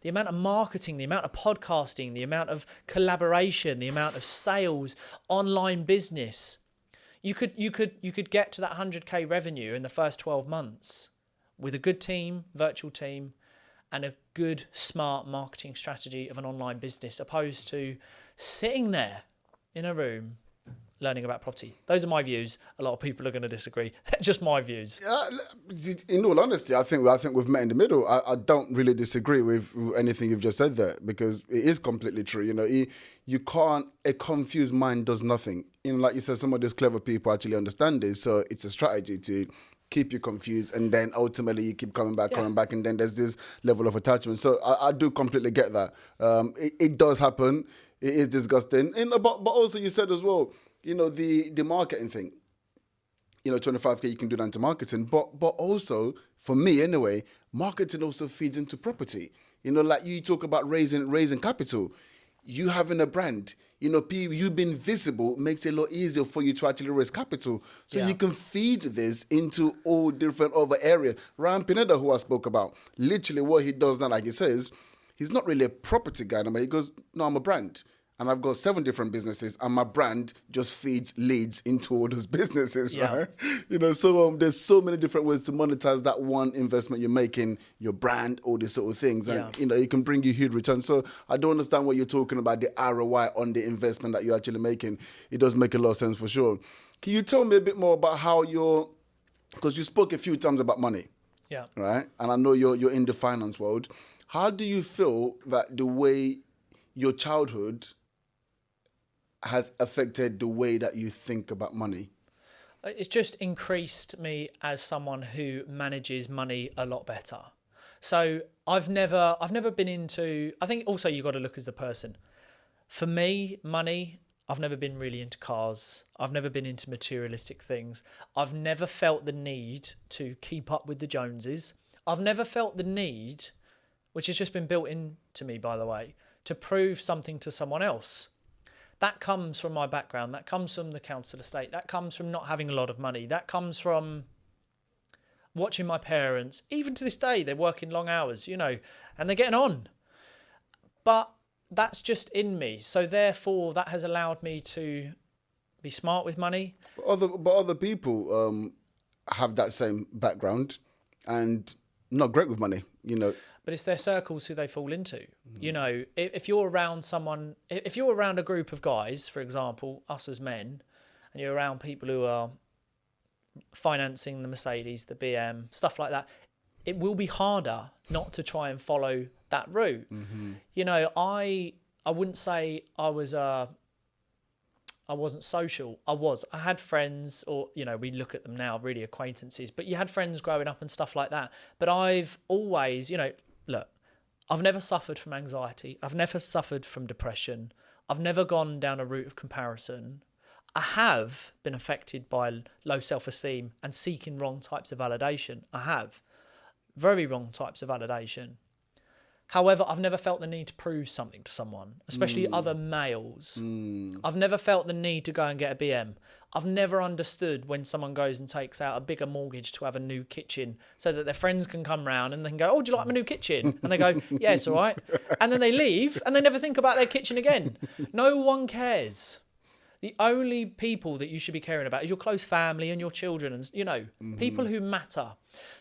The amount of marketing, the amount of podcasting, the amount of collaboration, the amount of sales, online business. You could get to that 100k revenue in the first 12 months with a good team, virtual team, and a good, smart marketing strategy of an online business, opposed to sitting there in a room learning about property. Those are my views. A lot of people are going to disagree. They're just my views. In all honesty, I think we've met in the middle. I don't really disagree with anything you've just said there, because it is completely true. You can't. A confused mind does nothing. Like you said, some of these clever people actually understand this. So it's a strategy to keep you confused, and then ultimately you keep coming back, and then there's this level of attachment. So I do completely get that. It does happen. It is disgusting. But also you said as well, the marketing thing. 25k, you can do that into marketing. But also, for me anyway, marketing also feeds into property. Like you talk about raising capital. You having a brand, you being visible makes it a lot easier for you to actually raise capital. So you can feed this into all different other areas. Ryan Pineda, who I spoke about, literally what he does now, like he says, he's not really a property guy. He goes, no, I'm a brand. And I've got 7 different businesses, and my brand just feeds leads into all those businesses, right? So there's so many different ways to monetize that one investment you're making, your brand, all these sort of things. And, it can bring you huge returns. So I don't understand what you're talking about, the ROI on the investment that you're actually making. It does make a lot of sense for sure. Can you tell me a bit more about how because you spoke a few times about money, right? And I know you're in the finance world. How do you feel that the way your childhood has affected the way that you think about money? It's just increased me as someone who manages money a lot better. So I've never been into, I think also you got to look as the person. For me, money, I've never been really into cars. I've never been into materialistic things. I've never felt the need to keep up with the Joneses. I've never felt the need, which has just been built into me, by the way, to prove something to someone else. That comes from my background. That comes from the council estate. That comes from not having a lot of money. That comes from watching my parents. Even to this day, they're working long hours, and they're getting on. But that's just in me. So therefore, that has allowed me to be smart with money. But other people have that same background, and not great with money, you know. But it's their circles who they fall into. You know, if you're around if you're around a group of guys, for example, us as men, and you're around people who are financing the Mercedes, the BM, stuff like that, it will be harder not to try and follow that route. You know, I wouldn't say I wasn't social. I had friends, or, you know, we look at them now, really acquaintances, but you had friends growing up and stuff like that. But I've always, you know, look, I've never suffered from anxiety. I've never suffered from depression. I've never gone down a route of comparison. I have been affected by low self-esteem and seeking wrong types of validation. I have. Very wrong types of validation. However, I've never felt the need to prove something to someone, especially other males. I've never felt the need to go and get a BM. I've never understood when someone goes and takes out a bigger mortgage to have a new kitchen so that their friends can come round and they can go, oh, do you like my new kitchen? And they go, yeah, it's all right. And then they leave and they never think about their kitchen again. No one cares. The only people that you should be caring about is your close family and your children and, you know, people who matter.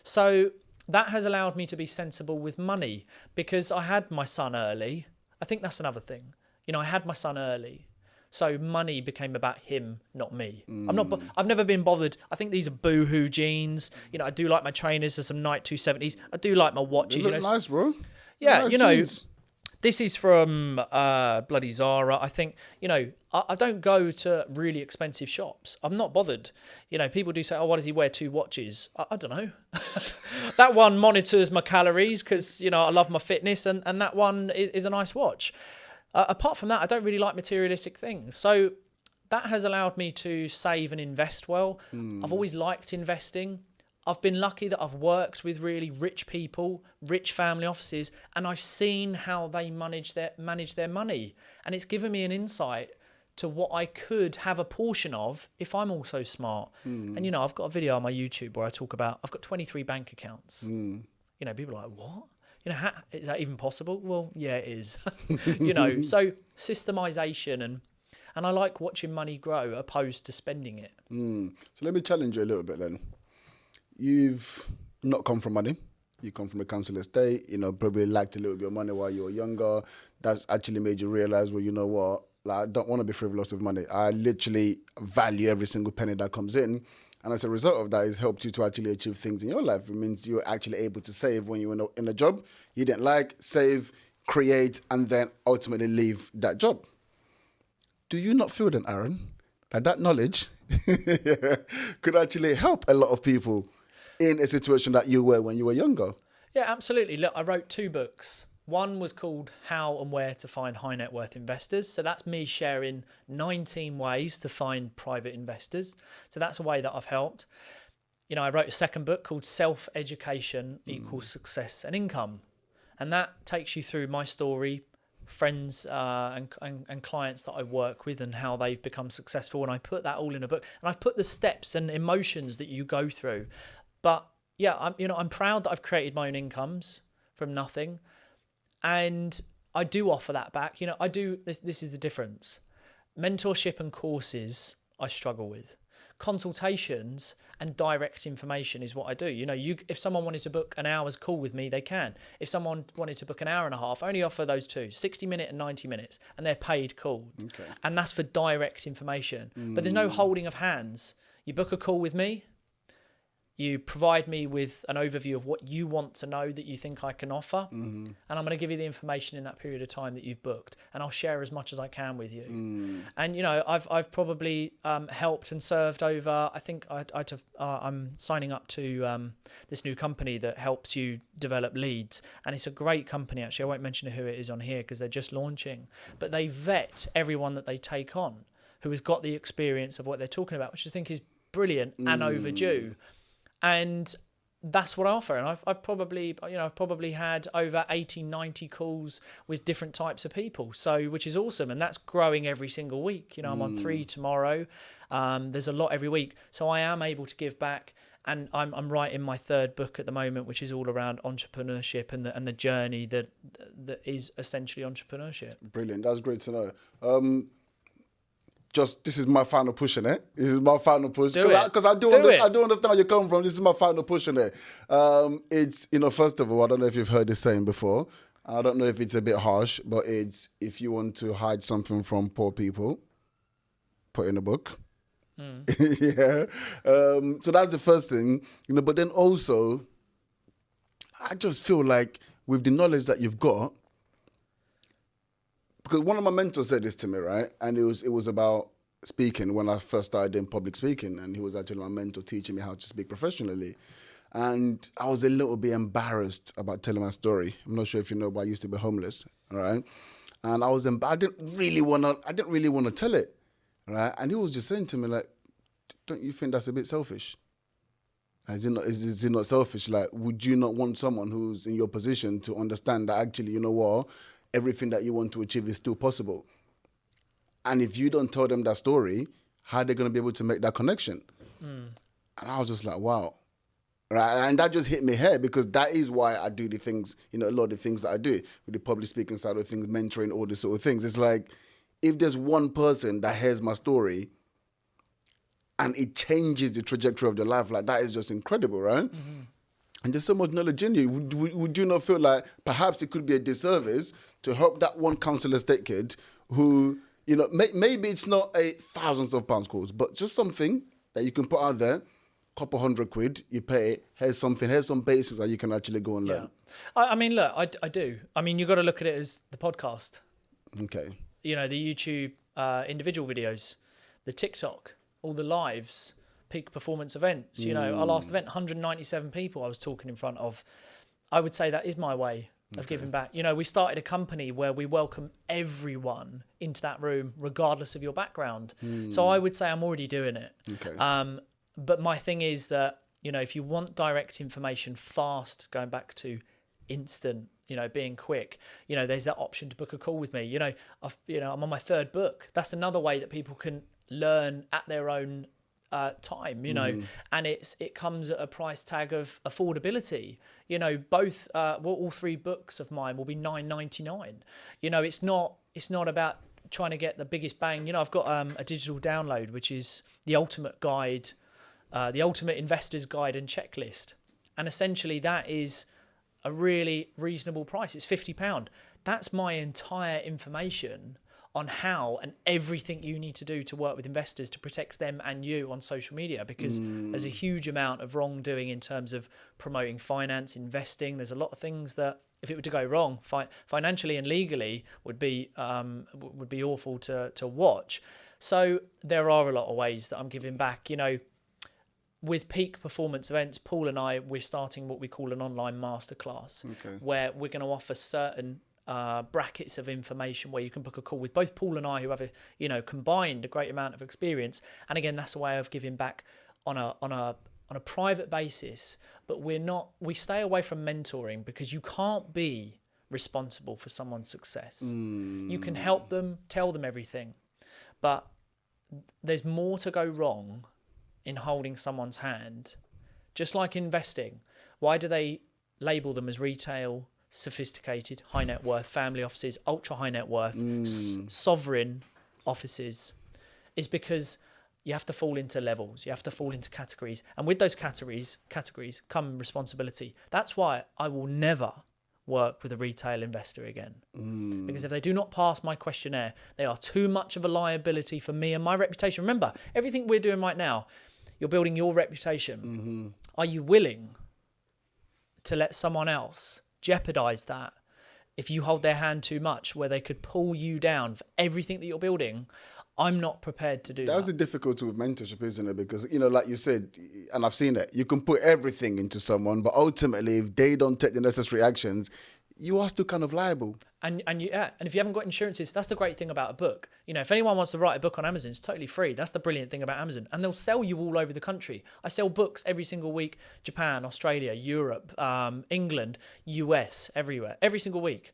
So that has allowed me to be sensible with money because I had my son early. I think that's another thing. You know, I had my son early. So money became about him, not me. I've never been bothered. I think these are Boohoo jeans. You know, I do like my trainers. There's some Nike 270s. I do like my watches. They look nice, bro. Yeah, nice you know, jeans. This is from bloody Zara. I think, you know, I don't go to really expensive shops. I'm not bothered. You know, people do say, oh, why does he wear 2 watches? I don't know. That one monitors my calories because, you know, I love my fitness, and that one is a nice watch. Apart from that, I don't really like materialistic things. So that has allowed me to save and invest well. I've always liked investing. I've been lucky that I've worked with really rich people, rich family offices, and I've seen how they manage their money. And it's given me an insight to what I could have a portion of if I'm also smart. And, you know, I've got a video on my YouTube where I talk about, I've got 23 bank accounts. You know, people are like, what? You know, is that even possible? Well, yeah, it is. You know, so systemization, and I like watching money grow opposed to spending it. So let me challenge you a little bit then. You've not come from money. You come from a council estate, you know, probably lacked a little bit of money while you were younger. That's actually made you realize, well, you know what, like, I don't want to be frivolous with money. I literally value every single penny that comes in. And as a result of that, it's helped you to actually achieve things in your life. It means you're actually able to save when you're in a job you didn't like, save, create, and then ultimately leave that job. Do you not feel then, Aaron, that knowledge could actually help a lot of people in a situation that you were when you were younger? Yeah, absolutely. Look, I wrote 2 books. One was called How and Where to Find High Net Worth Investors. So that's me sharing 19 ways to find private investors. So that's a way that I've helped. You know, I wrote a second book called Self-Education Equals Success and Income. And that takes you through my story, friends and clients that I work with and how they've become successful. And I put that all in a book. And I've put the steps and emotions that you go through. But yeah, I'm proud that I've created my own incomes from nothing. And I do offer that back. You know, I do, this is the difference. Mentorship and courses, I struggle with. Consultations and direct information is what I do. You know, if someone wanted to book an hour's call with me, they can. If someone wanted to book an hour and a half, I only offer those 2, 60 minute and 90 minutes, and they're paid calls. Okay. And that's for direct information. But there's no holding of hands. You book a call with me, you provide me with an overview of what you want to know that you think I can offer. And I'm going to give you the information in that period of time that you've booked. And I'll share as much as I can with you. And, you know, I've probably helped and served over, I think I'm signing up to this new company that helps you develop leads. And it's a great company, actually. I won't mention who it is on here because they're just launching. But they vet everyone that they take on who has got the experience of what they're talking about, which I think is brilliant and overdue. And that's what I offer. And I've probably had over 80, 90 calls with different types of people. So, which is awesome. And that's growing every single week. You know, I'm on 3 tomorrow. There's a lot every week. So I am able to give back. And I'm writing my 3rd book at the moment, which is all around entrepreneurship and the journey that is essentially entrepreneurship. Brilliant. That's great to know. this is my final push in it. This is my final push. Do it. Because I do understand where you're coming from. This is my final push in it. It's, first of all, I don't know if you've heard this saying before. I don't know if it's a bit harsh, but it's, if you want to hide something from poor people, put in a book. Yeah. So that's the first thing, but then also, I just feel like with the knowledge that you've got, because one of my mentors said this to me, right? And it was about speaking when I first started in public speaking, and he was actually my mentor teaching me how to speak professionally. And I was a little bit embarrassed about telling my story. I'm not sure if you know, but I used to be homeless, all right? And I didn't really want to tell it, right? And he was just saying to me, like, don't you think that's a bit selfish? Is it not selfish? Like, would you not want someone who's in your position to understand that actually, you know what, everything that you want to achieve is still possible? And if you don't tell them that story, how are they going to be able to make that connection? And I was just like, wow. Right, and that just hit me here, because that is why I do the things, a lot of the things that I do with the public speaking side of things, mentoring, all these sort of things. It's like, if there's one person that hears my story and it changes the trajectory of their life, like, that is just incredible, right? Mm-hmm. And there's so much knowledge in you. Would you not feel like perhaps it could be a disservice to help that one council estate kid who, maybe it's not a thousands of pounds course, but just something that you can put out there, couple £100, you pay it, here's some basis that you can actually go and learn. I mean, look, I do. I mean, you got to look at it as the podcast. Okay. The YouTube individual videos, the TikTok, all the lives, peak performance events. Our last event, 197 people I was talking in front of. I would say that is my way of giving back. We started a company where we welcome everyone into that room, regardless of your background. So I would say I'm already doing it. Okay. But my thing is that, if you want direct information fast, going back to instant, being quick, there's that option to book a call with me. I'm on my third book. That's another way that people can learn at their own time, and it comes at a price tag of affordability. Both all three books of mine will be $9.99. It's not about trying to get the biggest bang. I've got a digital download, which is the ultimate guide, the ultimate investor's guide and checklist. And essentially that is a really reasonable price. It's £50. That's my entire information on how and everything you need to do to work with investors to protect them and you on social media, because there's a huge amount of wrongdoing in terms of promoting finance, investing. There's a lot of things that, if it were to go wrong, financially and legally, would be awful to watch. So there are a lot of ways that I'm giving back. With peak performance events, Paul and I, we're starting what we call an online masterclass, where we're going to offer certain brackets of information where you can book a call with both Paul and I, who have combined a great amount of experience. And again, that's a way of giving back on a private basis. But we stay away from mentoring, because you can't be responsible for someone's success. You can help them, tell them everything, but there's more to go wrong in holding someone's hand. Just like investing, why do they label them as retail, sophisticated, high net worth, family offices, ultra high net worth, sovereign offices? Is because you have to fall into levels, you have to fall into categories, and with those categories come responsibility. That's why I will never work with a retail investor again, because if they do not pass my questionnaire, they are too much of a liability for me and my reputation. Remember, everything we're doing right now, you're building your reputation. Are you willing to let someone else jeopardize that if you hold their hand too much, where they could pull you down for everything that you're building? I'm not prepared to do that. That's the difficulty with mentorship, isn't it? Because, like you said, and I've seen it, you can put everything into someone, but ultimately, if they don't take the necessary actions, you are still kind of liable. And if you haven't got insurances, that's the great thing about a book. If anyone wants to write a book on Amazon, it's totally free. That's the brilliant thing about Amazon. And they'll sell you all over the country. I sell books every single week: Japan, Australia, Europe, England, US, everywhere, every single week.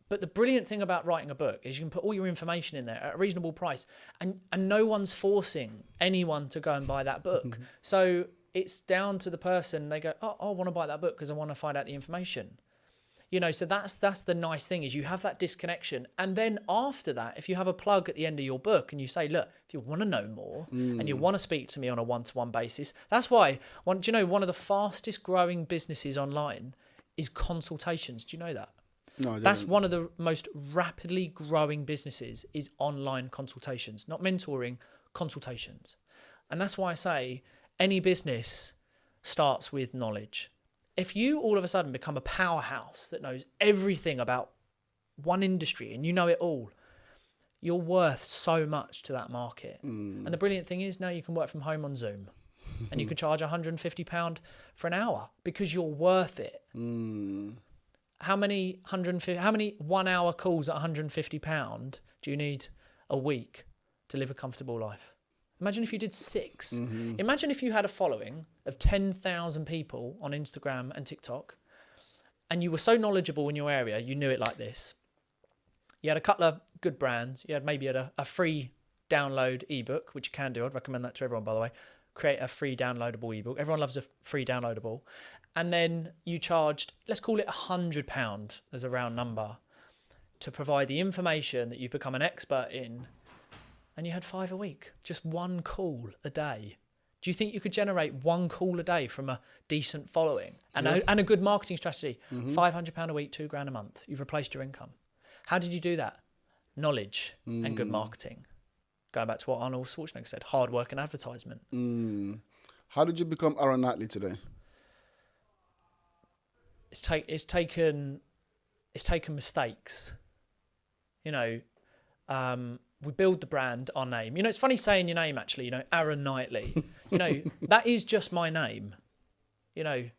But the brilliant thing about writing a book is you can put all your information in there at a reasonable price, and no one's forcing anyone to go and buy that book. So it's down to the person. They go, oh, I want to buy that book because I want to find out the information. So that's the nice thing, is you have that disconnection. And then after that, if you have a plug at the end of your book and you say, look, if you want to know more and you want to speak to me on a one-to-one basis, that's why, one of the fastest growing businesses online is consultations. Do you know that? No, I That's didn't. one of the most rapidly growing businesses, is online consultations, not mentoring, consultations. And that's why I say any business starts with knowledge. If you all of a sudden become a powerhouse that knows everything about one industry and you know it all, you're worth so much to that market. And the brilliant thing is now you can work from home on Zoom and you can charge £150 for an hour because you're worth it. How many 1 hour calls at £150 do you need a week to live a comfortable life? Imagine if you did 6. Imagine if you had a following of 10,000 people on Instagram and TikTok, and you were so knowledgeable in your area, you knew it like this. You had a couple of good brands. You had maybe a free download ebook, which you can do. I'd recommend that to everyone, by the way. Create a free downloadable ebook. Everyone loves a free downloadable. And then you charged, let's call it £100 as a round number, to provide the information that you've become an expert in. And you had 5 a week, just 1 call a day. Do you think you could generate 1 call a day from a decent following and a good marketing strategy? £500 a week, £2,000 a month. You've replaced your income. How did you do that? Knowledge and good marketing. Going back to what Arnold Schwarzenegger said, hard work and advertisement. How did you become Aaron Knightley today? It's taken mistakes. We build the brand, our name. It's funny saying your name, actually, Aaron Knightley. That is just my name. I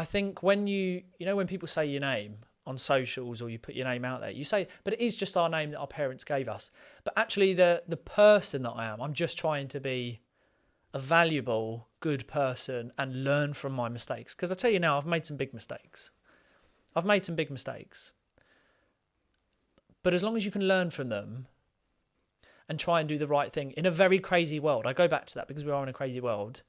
think when when people say your name on socials or you put your name out there, you say, but it is just our name that our parents gave us. But actually the person that I am, I'm just trying to be a valuable, good person and learn from my mistakes. Because I tell you now, I've made some big mistakes. But as long as you can learn from them and try and do the right thing in a very crazy world, I go back to that because we are in a crazy world,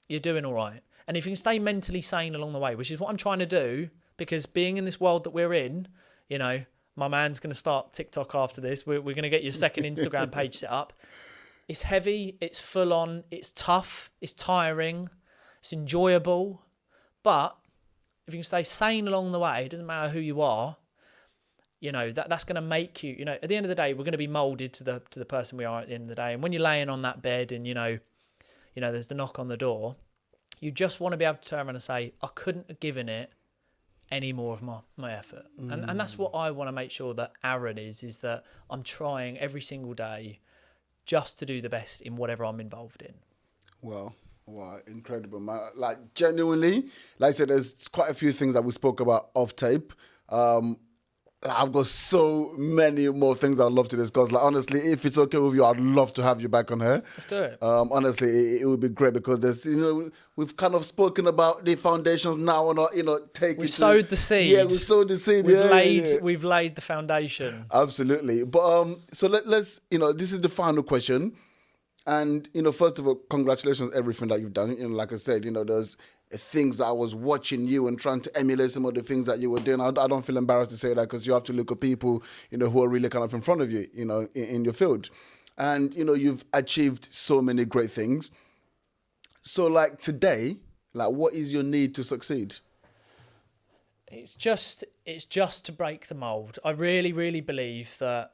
you're doing all right. And if you can stay mentally sane along the way, which is what I'm trying to do, because being in this world that we're in, my man's going to start TikTok after this. We're going to get your second Instagram page set up. It's heavy, it's full on, it's tough, it's tiring, it's enjoyable. But if you can stay sane along the way, it doesn't matter who you are, that's going to make you, at the end of the day, we're going to be molded to the person we are at the end of the day. And when you're laying on that bed and, there's the knock on the door, you just want to be able to turn around and say, I couldn't have given it any more of my effort. And that's what I want to make sure that Aaron is that I'm trying every single day just to do the best in whatever I'm involved in. Wow, incredible, man. Like, genuinely, like I said, there's quite a few things that we spoke about off tape. I've got so many more things I'd love to discuss. Like, honestly, if it's okay with you, I'd love to have you back on here. Let's do it. Honestly, it would be great because there's, we've kind of spoken about the foundations now and, We've sowed the seed. Yeah, we've sowed the seed. We've laid the foundation. Absolutely. But so let's, this is the final question. And, first of all, congratulations on everything that you've done. Like I said, there's things that I was watching you and trying to emulate some of the things that you were doing. I don't feel embarrassed to say that because you have to look at people, who are really kind of in front of you, in your field. And, you've achieved so many great things. So, like, today, what is your need to succeed? It's just to break the mold. I really, really believe that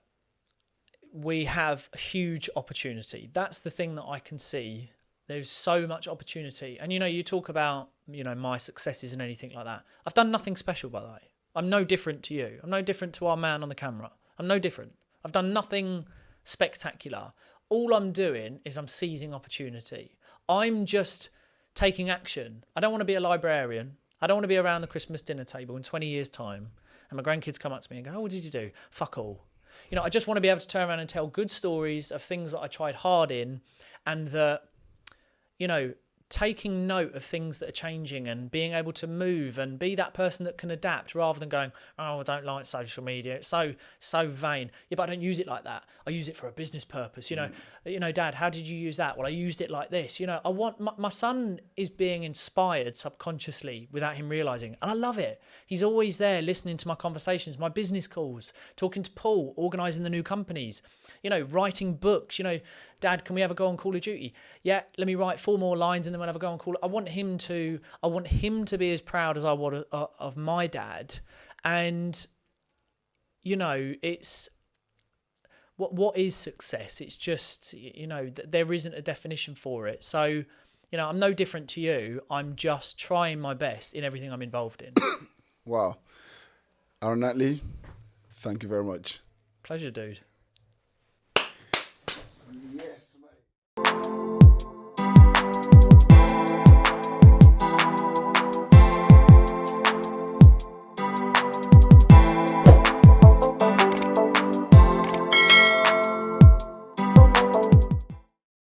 we have a huge opportunity. That's the thing that I can see. There's so much opportunity. And, you talk about, my successes and anything like that. I've done nothing special, by the way. I'm no different to you. I'm no different to our man on the camera. I'm no different. I've done nothing spectacular. All I'm doing is I'm seizing opportunity. I'm just taking action. I don't want to be a librarian. I don't want to be around the Christmas dinner table in 20 years' time and my grandkids come up to me and go, oh, what did you do? Fuck all. I just want to be able to turn around and tell good stories of things that I tried hard in and that, taking note of things that are changing and being able to move and be that person that can adapt rather than going, oh, I don't like social media. It's so vain. Yeah, but I don't use it like that. I use it for a business purpose. You know, Dad, how did you use that? Well, I used it like this. You know, I want my son is being inspired subconsciously without him realizing. And I love it. He's always there listening to my conversations, my business calls, talking to Paul, organizing the new companies, you know, writing books. You know, Dad, can we have a go on Call of Duty? Yeah, let me write 4 more lines and then we'll have a go on Call. I want him to be as proud as I would of my dad. And, you know, it's what is success? It's just, you know, there isn't a definition for it. So, you know, I'm no different to you. I'm just trying my best in everything I'm involved in. Wow. Aaron Knightley, thank you very much. Pleasure, dude.